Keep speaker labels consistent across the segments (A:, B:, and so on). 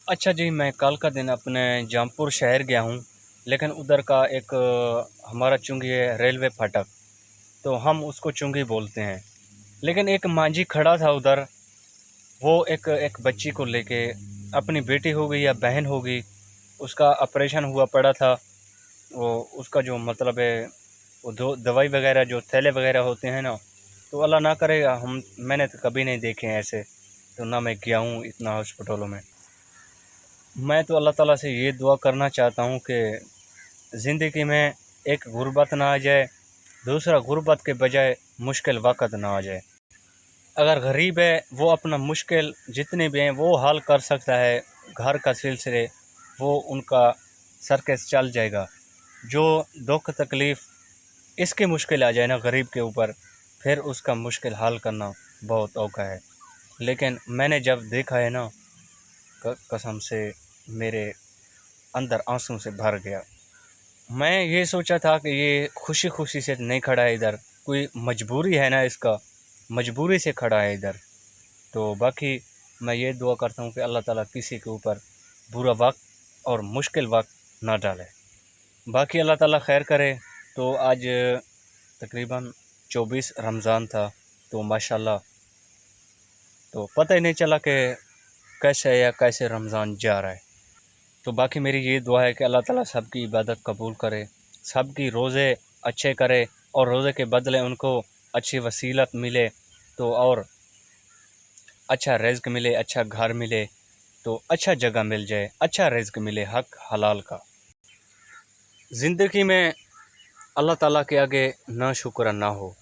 A: अच्छा जी, मैं कल का दिन अपने जौनपुर शहर गया हूँ, लेकिन उधर का एक हमारा चुंगी है रेलवे फाटक, तो हम उसको चुंगी बोलते हैं। लेकिन एक मांझी खड़ा था उधर, वो एक एक बच्ची को लेके, अपनी बेटी होगी या बहन होगी, उसका ऑपरेशन हुआ पड़ा था। वो उसका जो मतलब है, वो दो दवाई वगैरह जो थैले वगैरह होते हैं ना, तो अल्लाह ना करेगा, मैंने तो कभी नहीं देखे हैं ऐसे, तो ना मैं गया हूँ इतना हॉस्पिटलों में। मैं तो अल्लाह ताला से ये दुआ करना चाहता हूँ कि ज़िंदगी में एक गुर्बत ना आ जाए, दूसरा गुर्बत के बजाय मुश्किल वक़्त ना आ जाए। अगर गरीब है वो अपना मुश्किल जितने भी हैं वो हल कर सकता है, घर का सिलसिले वो उनका सर्कस चल जाएगा। जो दुख तकलीफ़ इसकी मुश्किल आ जाए ना गरीब के ऊपर, फिर उसका मुश्किल हल करना बहुत औखा है। लेकिन मैंने जब देखा है ना, कसम से मेरे अंदर आंसू से भर गया। मैं ये सोचा था कि ये खुशी खुशी से नहीं खड़ा है इधर, कोई मजबूरी है ना इसका, मजबूरी से खड़ा है इधर। तो बाकी मैं ये दुआ करता हूँ कि अल्लाह ताला किसी के ऊपर बुरा वक्त और मुश्किल वक्त ना डाले। बाकी अल्लाह ताला खैर करे। तो आज तकरीबन 24 रमज़ान था, तो माशाल्लाह, तो पता ही नहीं चला कि कैसे या कैसे रमज़ान जा रहा है। तो बाकी मेरी ये दुआ है कि अल्लाह ताला सबकी इबादत कबूल करे, सबकी रोज़े अच्छे करे, और रोज़े के बदले उनको अच्छी वसीलत मिले, तो और अच्छा रिज़्क़ मिले, अच्छा घर मिले, तो अच्छा जगह मिल जाए, अच्छा रिज़्क़ मिले हक हलाल का। ज़िंदगी में अल्लाह ताला के आगे ना शुक्र ना हो,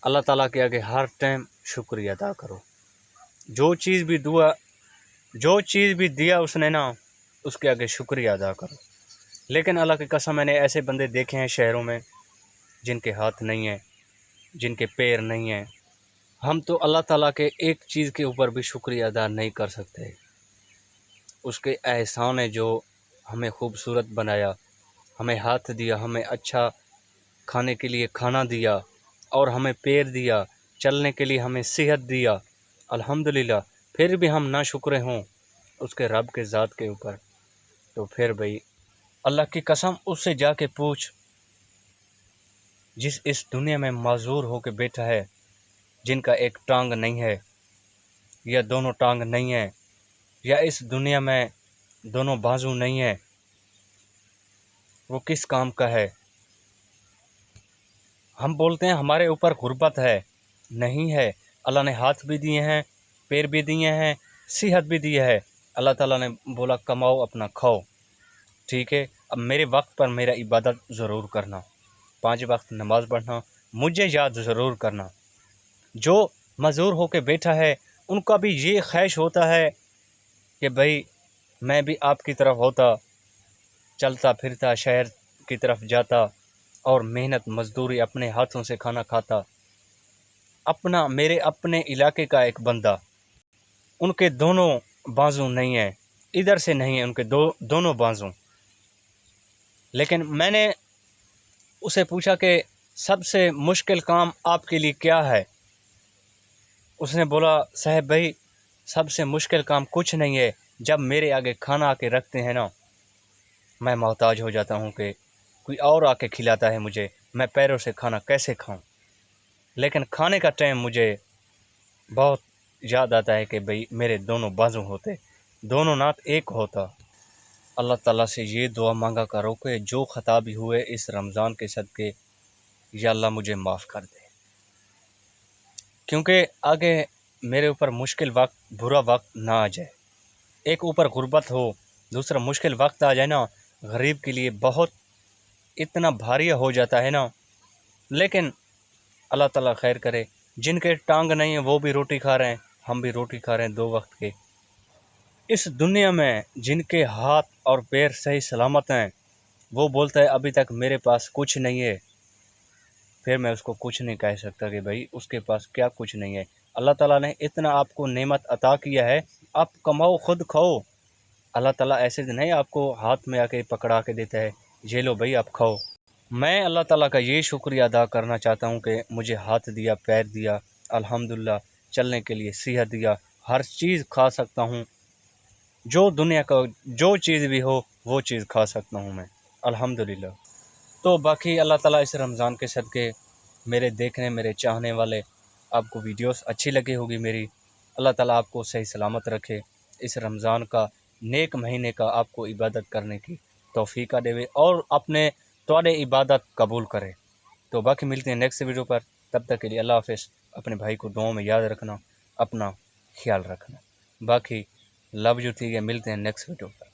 A: अल्लाह ताला के आगे हर टाइम शुक्रिया अदा करो। जो चीज़ भी दुआ जो चीज़ भी दिया उसने ना, उसके आगे शुक्रिया अदा करो। लेकिन अल्लाह की कसम, मैंने ऐसे बंदे देखे हैं शहरों में जिनके हाथ नहीं हैं, जिनके पैर नहीं हैं। हम तो अल्लाह ताला के एक चीज़ के ऊपर भी शुक्रिया अदा नहीं कर सकते, उसके एहसान है जो हमें खूबसूरत बनाया, हमें हाथ दिया, हमें अच्छा खाने के लिए खाना दिया, और हमें पैर दिया, चलने के लिए हमें सेहत दिया। अल्हम्दुलिल्लाह, फिर भी हम ना शुक्र हों उसके रब के ज़ात के ऊपर, तो फिर भाई अल्लाह की कसम उससे जाके पूछ, जिस इस दुनिया में माजूर होकर बैठा है, जिनका एक टांग नहीं है या दोनों टांग नहीं है, या इस दुनिया में दोनों बाजू नहीं है, वो किस काम का है। हम बोलते हैं हमारे ऊपर गुर्बत है, नहीं है। अल्लाह ने हाथ भी दिए हैं, पैर भी दिए हैं, सेहत भी दी है। अल्लाह ताला ने बोला कमाओ अपना खाओ, ठीक है। अब मेरे वक्त पर मेरा इबादत ज़रूर करना, 5 वक्त नमाज़ पढ़ना, मुझे याद ज़रूर करना। जो मजूर होके बैठा है उनका भी ये ख्वाहिश होता है कि भाई मैं भी आपकी तरफ होता, चलता फिरता शहर की तरफ जाता, और मेहनत मजदूरी अपने हाथों से खाना खाता। अपना मेरे अपने इलाके का एक बंदा, उनके दोनों बाजू नहीं है, इधर से नहीं है उनके दोनों बाजू। लेकिन मैंने उसे पूछा कि सबसे मुश्किल काम आपके लिए क्या है। उसने बोला साहब भाई, सबसे मुश्किल काम कुछ नहीं है, जब मेरे आगे खाना आके रखते हैं ना, मैं मोहताज हो जाता हूँ कि कोई और आके खिलाता है मुझे, मैं पैरों से खाना कैसे खाऊं। लेकिन खाने का टाइम मुझे बहुत याद आता है कि भाई मेरे दोनों बाजू होते, दोनों नात एक होता। अल्लाह ताला से ये दुआ मांगा करो कि जो ख़ता भी हुए इस रमज़ान के सदक़े, या अल्लाह मुझे माफ़ कर दे, क्योंकि आगे मेरे ऊपर मुश्किल वक्त बुरा वक्त ना आ जाए। एक ऊपर गुर्बत हो, दूसरा मुश्किल वक्त आ जाए ना, गरीब के लिए बहुत इतना भारी हो जाता है ना। लेकिन अल्लाह ताला खैर करे, जिनके टांग नहीं है वो भी रोटी खा रहे हैं, हम भी रोटी खा रहे हैं 2 वक्त के। इस दुनिया में जिनके हाथ और पैर सही सलामत हैं, वो बोलता है अभी तक मेरे पास कुछ नहीं है, फिर मैं उसको कुछ नहीं कह सकता कि भाई उसके पास क्या कुछ नहीं है। अल्लाह ताला ने इतना आपको नेमत अता किया है, आप कमाओ खुद खाओ। अल्लाह ताला ऐसे नहीं आपको हाथ में आके पकड़ा के देता है, ये लो भाई आप खाओ। मैं अल्लाह ताला का ये शुक्रिया अदा करना चाहता हूँ कि मुझे हाथ दिया, पैर दिया, अल्हम्दुलिल्लाह, चलने के लिए सेहत दिया, हर चीज़ खा सकता हूँ, جو دنیا کا جو چیز بھی ہو وہ چیز کھا سکتا ہوں میں الحمدللہ۔ تو باقی اللہ تعالیٰ اس رمضان کے صدقے میرے دیکھنے میرے چاہنے والے آپ کو ویڈیوز اچھی لگی ہوگی میری، اللہ تعالیٰ آپ کو صحیح سلامت رکھے، اس رمضان کا نیک مہینے کا آپ کو عبادت کرنے کی توفیق دے اور اپنے توڑے عبادت قبول کرے۔ تو باقی ملتے ہیں نیکسٹ ویڈیو پر، تب تک کے لیے اللہ حافظ۔ اپنے بھائی کو دعاؤں میں یاد رکھنا، اپنا خیال رکھنا، باقی لو یو، ٹھیک ہے، ملتے ہیں نیکسٹ ویڈیو پر۔